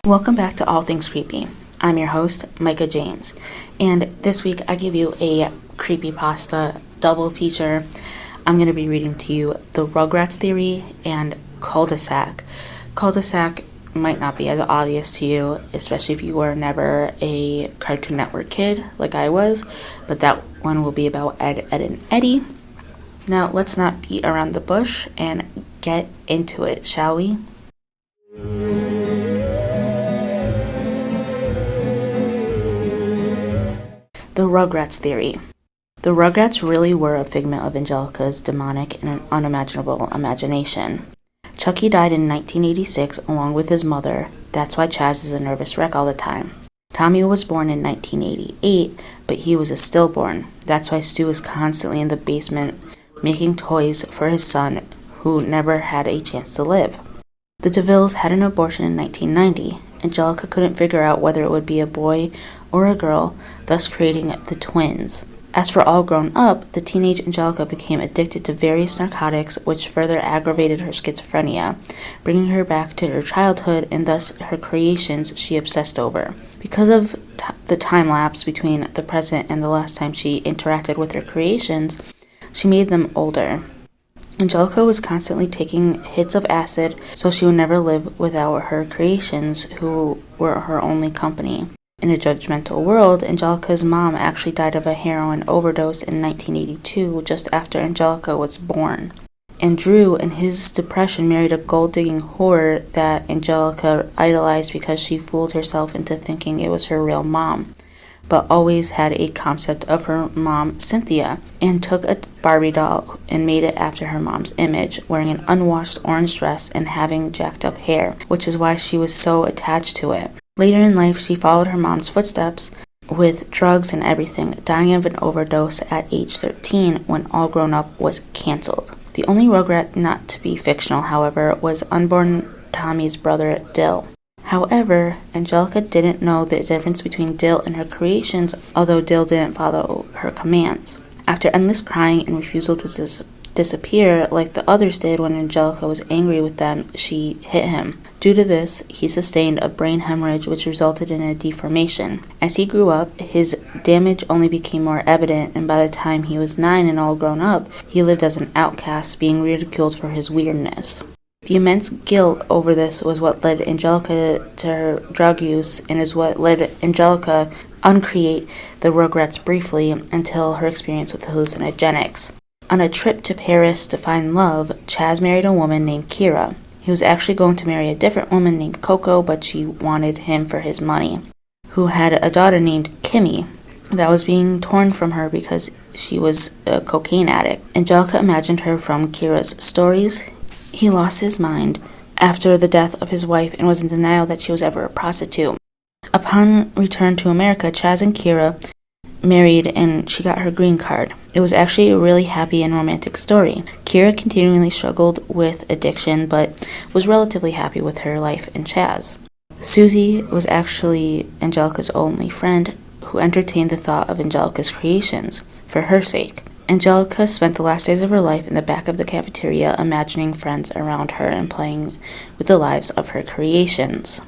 Welcome back to All Things Creepy. I'm your host, Micah James, and this week I give you a Creepypasta double feature. I'm going to be reading to you The Rugrats Theory and Cul-de-sac. Cul-de-sac might not be as obvious to you, especially if you were never a Cartoon Network kid like I was, but that one will be about Ed, Edd, and Eddy. Now, let's not beat around the bush and get into it, shall we? The Rugrats Theory. The Rugrats really were a figment of Angelica's demonic and unimaginable imagination. Chucky died in 1986 along with his mother. That's why Chaz is a nervous wreck all the time. Tommy was born in 1988, but he was a stillborn. That's why Stu is constantly in the basement making toys for his son, who never had a chance to live. The DeVilles had an abortion in 1990. Angelica couldn't figure out whether it would be a boy or a girl, thus creating the twins. As for all grown up, the teenage Angelica became addicted to various narcotics, which further aggravated her schizophrenia, bringing her back to her childhood and thus her creations she obsessed over. Because of the time lapse between the present and the last time she interacted with her creations, she made them older. Angelica was constantly taking hits of acid, so she would never live without her creations, who were her only company. In a judgmental world, Angelica's mom actually died of a heroin overdose in 1982, just after Angelica was born. And Drew, in his depression, married a gold-digging whore that Angelica idolized because she fooled herself into thinking it was her real mom, but always had a concept of her mom, Cynthia, and took a Barbie doll and made it after her mom's image, wearing an unwashed orange dress and having jacked up hair, which is why she was so attached to it. Later in life, she followed her mom's footsteps with drugs and everything, dying of an overdose at age 13 when All Grown Up was canceled. The only Rugrat not to be fictional, however, was unborn Tommy's brother, Dill. However, Angelica didn't know the difference between Dill and her creations, although Dill didn't follow her commands. After endless crying and refusal to disappear like the others did when Angelica was angry with them, she hit him. Due to this, he sustained a brain hemorrhage which resulted in a deformation. As he grew up, his damage only became more evident, and by the time he was 9 and all grown up, he lived as an outcast, being ridiculed for his weirdness. The immense guilt over this was what led Angelica to her drug use and is what led Angelica uncreate the Rugrats briefly until her experience with hallucinogenics. On a trip to Paris to find love, Chaz married a woman named Kira. He was actually going to marry a different woman named Coco, but she wanted him for his money, who had a daughter named Kimmy that was being torn from her because she was a cocaine addict. Angelica imagined her from Kira's stories. He lost his mind after the death of his wife and was in denial that she was ever a prostitute. Upon return to America, Chaz and Kira married and she got her green card. It was actually a really happy and romantic story. Kira continually struggled with addiction but was relatively happy with her life in Chaz. Susie was actually Angelica's only friend who entertained the thought of Angelica's creations for her sake. Angelica spent the last days of her life in the back of the cafeteria imagining friends around her and playing with the lives of her creations.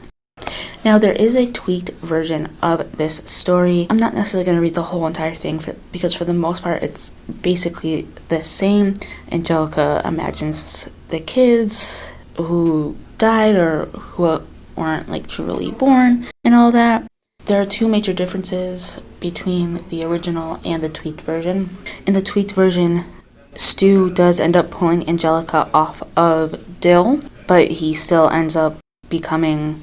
Now, there is a tweaked version of this story. I'm not necessarily going to read the whole entire thing because for the most part it's basically the same. Angelica imagines the kids who died or who weren't truly born and all that. There are two major differences between the original and the tweaked version. In the tweaked version, Stu does end up pulling Angelica off of Dill, but he still ends up becoming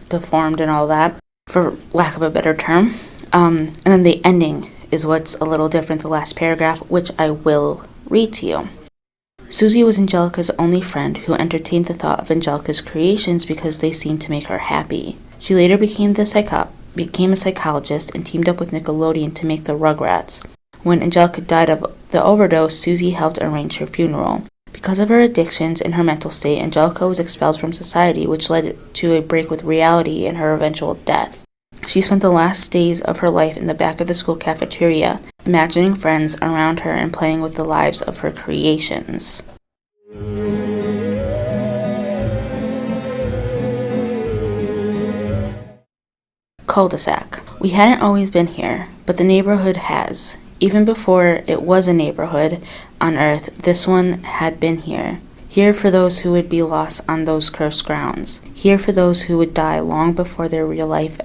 deformed and all that, for lack of a better term. And then the ending is what's a little different, the last paragraph, which I will read to you. Susie was Angelica's only friend who entertained the thought of Angelica's creations because they seemed to make her happy. She later became a psychologist and teamed up with Nickelodeon to make the Rugrats. When Angelica died of the overdose, Susie helped arrange her funeral. Because of her addictions and her mental state, Angelica was expelled from society, which led to a break with reality and her eventual death. She spent the last days of her life in the back of the school cafeteria, imagining friends around her and playing with the lives of her creations. Cul-de-sac. We hadn't always been here, but the neighborhood has. Even before it was a neighborhood on Earth, this one had been here. Here for those who would be lost on those cursed grounds. Here for those who would die long before their real life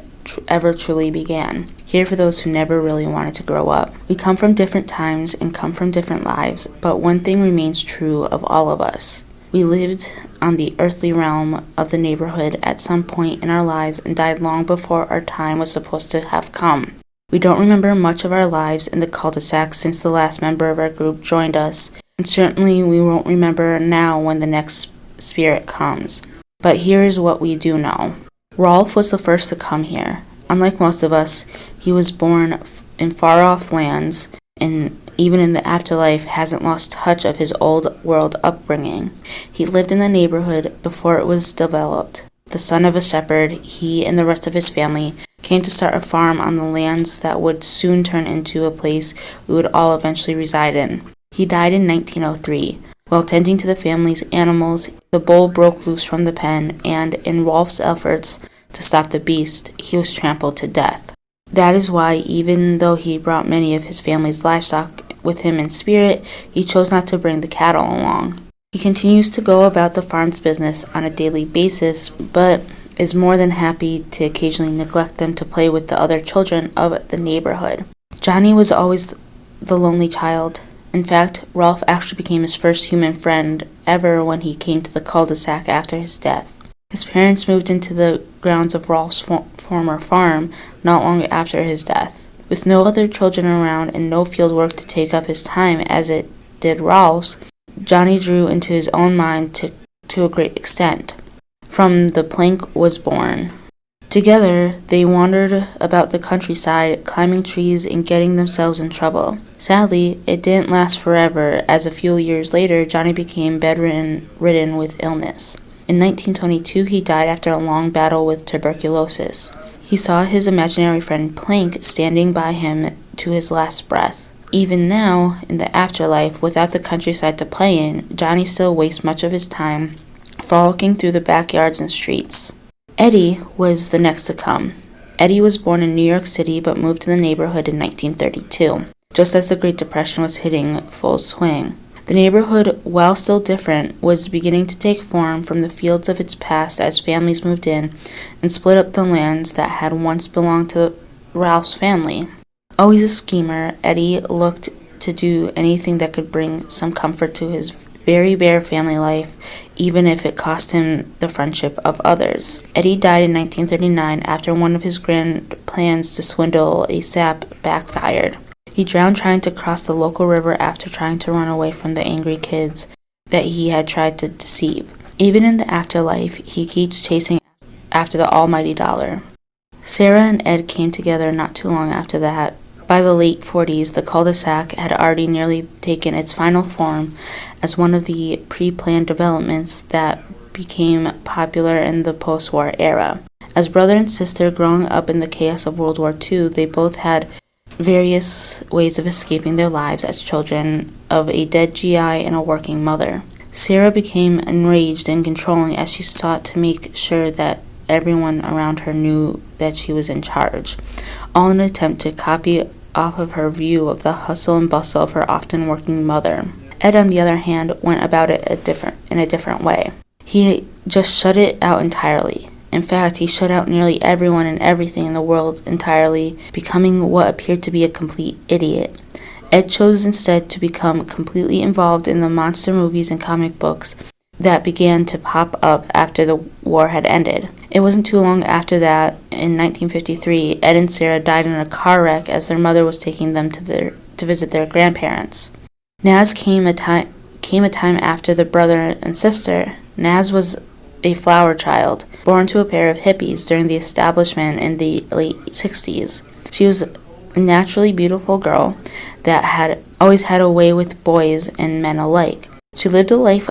ever truly began. Here for those who never really wanted to grow up. We come from different times and come from different lives, but one thing remains true of all of us. We lived on the earthly realm of the neighborhood at some point in our lives and died long before our time was supposed to have come. We don't remember much of our lives in the cul-de-sac since the last member of our group joined us, and certainly we won't remember now when the next spirit comes. But here is what we do know. Rolf was the first to come here. Unlike most of us, he was born in far-off lands, and even in the afterlife hasn't lost touch of his old world upbringing. He lived in the neighborhood before it was developed. The son of a shepherd, he and the rest of his family came to start a farm on the lands that would soon turn into a place we would all eventually reside in. He died in 1903. While tending to the family's animals, the bull broke loose from the pen, and in Rolf's efforts to stop the beast, he was trampled to death. That is why, even though he brought many of his family's livestock with him in spirit, he chose not to bring the cattle along. He continues to go about the farm's business on a daily basis, but is more than happy to occasionally neglect them to play with the other children of the neighborhood. Johnny was always the lonely child. In fact, Rolf actually became his first human friend ever when he came to the cul-de-sac after his death. His parents moved into the grounds of Rolf's former farm not long after his death. With no other children around and no field work to take up his time as it did Rolf's, Johnny drew into his own mind to a great extent. From the plank was born. Together, they wandered about the countryside, climbing trees and getting themselves in trouble. Sadly, it didn't last forever, as a few years later, Johnny became bedridden with illness. In 1922, he died after a long battle with tuberculosis. He saw his imaginary friend Plank standing by him to his last breath. Even now, in the afterlife, without the countryside to play in, Johnny still wastes much of his time frolicking through the backyards and streets. Eddie was the next to come. Eddie was born in New York City but moved to the neighborhood in 1932, just as the Great Depression was hitting full swing. The neighborhood, while still different, was beginning to take form from the fields of its past as families moved in and split up the lands that had once belonged to Ralph's family. Always a schemer, Eddie looked to do anything that could bring some comfort to his very bare family life, even if it cost him the friendship of others. Eddie died in 1939 after one of his grand plans to swindle a sap backfired. He drowned trying to cross the local river after trying to run away from the angry kids that he had tried to deceive. Even in the afterlife, he keeps chasing after the almighty dollar. Sarah and Ed came together not too long after that. By the late 40s, the cul-de-sac had already nearly taken its final form as one of the pre-planned developments that became popular in the post-war era. As brother and sister growing up in the chaos of World War II, they both had various ways of escaping their lives as children of a dead GI and a working mother. Sarah became enraged and controlling as she sought to make sure that everyone around her knew that she was in charge, all in an attempt to copy off of her view of the hustle and bustle of her often working mother. Ed, on the other hand, went about it in a different way. He just shut it out entirely. In fact, he shut out nearly everyone and everything in the world entirely, becoming what appeared to be a complete idiot. Ed chose instead to become completely involved in the monster movies and comic books that began to pop up after the war had ended. It wasn't too long after that, in 1953, Ed and Sarah died in a car wreck as their mother was taking them to visit their grandparents. Naz came a time after the brother and sister. Naz was a flower child, born to a pair of hippies during the establishment in the late 60s. She was a naturally beautiful girl that had always had a way with boys and men alike. She lived a life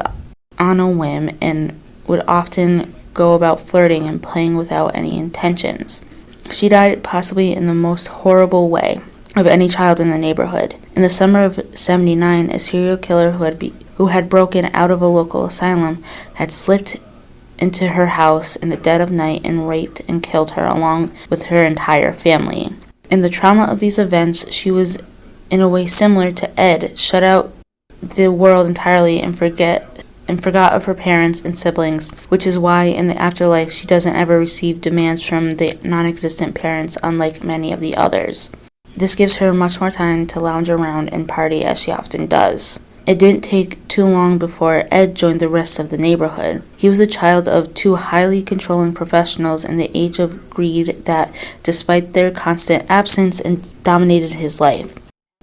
on a whim and would often go about flirting and playing without any intentions. She died possibly in the most horrible way of any child in the neighborhood. In the summer of '79, a serial killer who had broken out of a local asylum had slipped into her house in the dead of night and raped and killed her along with her entire family. In the trauma of these events, she was in a way similar to Ed, shut out the world entirely and forgot of her parents and siblings, which is why in the afterlife she doesn't ever receive demands from the non-existent parents, unlike many of the others. This gives her much more time to lounge around and party as she often does. It didn't take too long before Ed joined the rest of the neighborhood. He was the child of two highly controlling professionals in the age of greed that, despite their constant absence, dominated his life.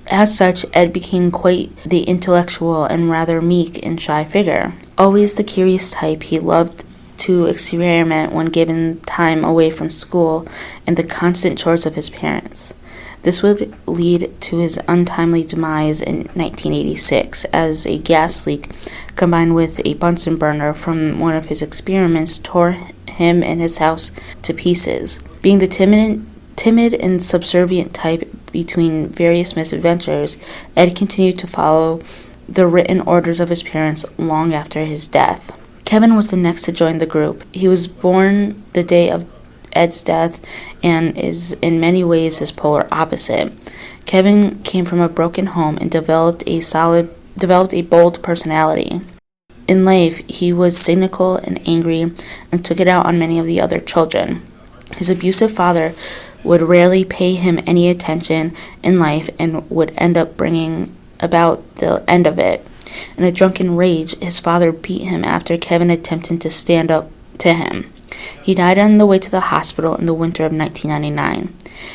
As such, Ed became quite the intellectual and rather meek and shy figure. Always the curious type, he loved to experiment when given time away from school and the constant chores of his parents. This would lead to his untimely demise in 1986 as a gas leak combined with a Bunsen burner from one of his experiments tore him and his house to pieces. Being the timid and subservient type between various misadventures, Ed continued to follow the written orders of his parents long after his death. Kevin was the next to join the group. He was born the day of Ed's death and is in many ways his polar opposite. Kevin came from a broken home and developed a bold personality. In life, he was cynical and angry and took it out on many of the other children. His abusive father would rarely pay him any attention in life and would end up bringing about the end of it. In a drunken rage, his father beat him after Kevin attempted to stand up to him. He died on the way to the hospital in the winter of 1999.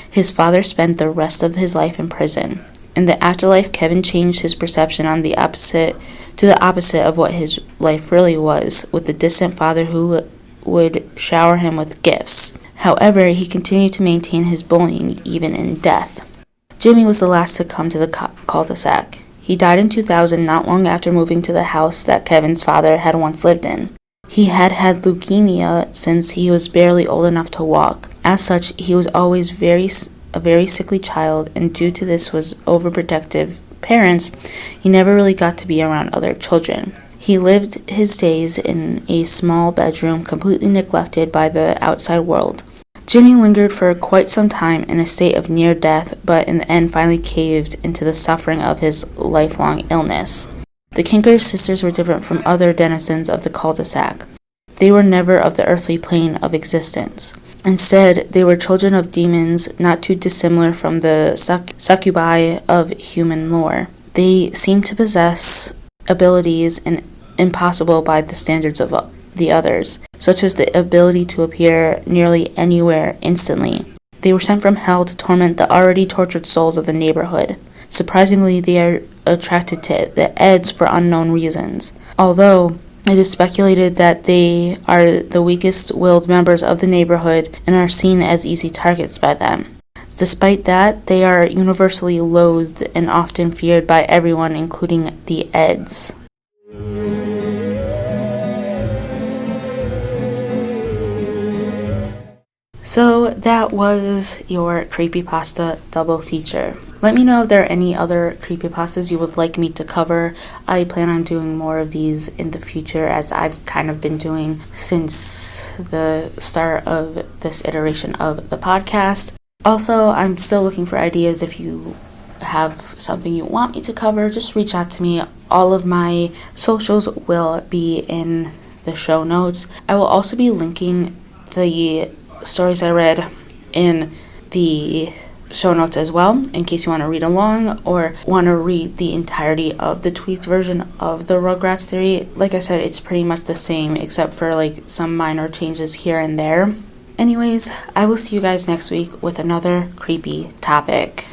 His father spent the rest of his life in prison. In the afterlife, Kevin changed his perception to the opposite of what his life really was, with the distant father who would shower him with gifts. However, he continued to maintain his bullying even in death. Jimmy was the last to come to the cul-de-sac. He died in 2000, not long after moving to the house that Kevin's father had once lived in. He had had leukemia since he was barely old enough to walk. As such, he was always a very sickly child, and due to this was overprotective parents, he never really got to be around other children. He lived his days in a small bedroom, completely neglected by the outside world. Jimmy lingered for quite some time in a state of near death, but in the end finally caved into the suffering of his lifelong illness. The Kinker sisters were different from other denizens of the cul-de-sac. They were never of the earthly plane of existence. Instead, they were children of demons, not too dissimilar from the succubi of human lore. They seemed to possess abilities impossible by the standards of the others, such as the ability to appear nearly anywhere instantly. They were sent from hell to torment the already tortured souls of the neighborhood. Surprisingly, they are attracted to the Eds for unknown reasons, although it is speculated that they are the weakest-willed members of the neighborhood and are seen as easy targets by them. Despite that, they are universally loathed and often feared by everyone, including the Eds. So that was your Creepypasta double feature. Let me know if there are any other creepypastas you would like me to cover. I plan on doing more of these in the future, as I've kind of been doing since the start of this iteration of the podcast. Also, I'm still looking for ideas. If you have something you want me to cover, just reach out to me. All of my socials will be in the show notes. I will also be linking the stories I read in the show notes as well, in case you want to read along or want to read the entirety of the tweaked version of the Rugrats theory. Like I said, it's pretty much the same except for some minor changes here and there. Anyways, I will see you guys next week with another creepy topic.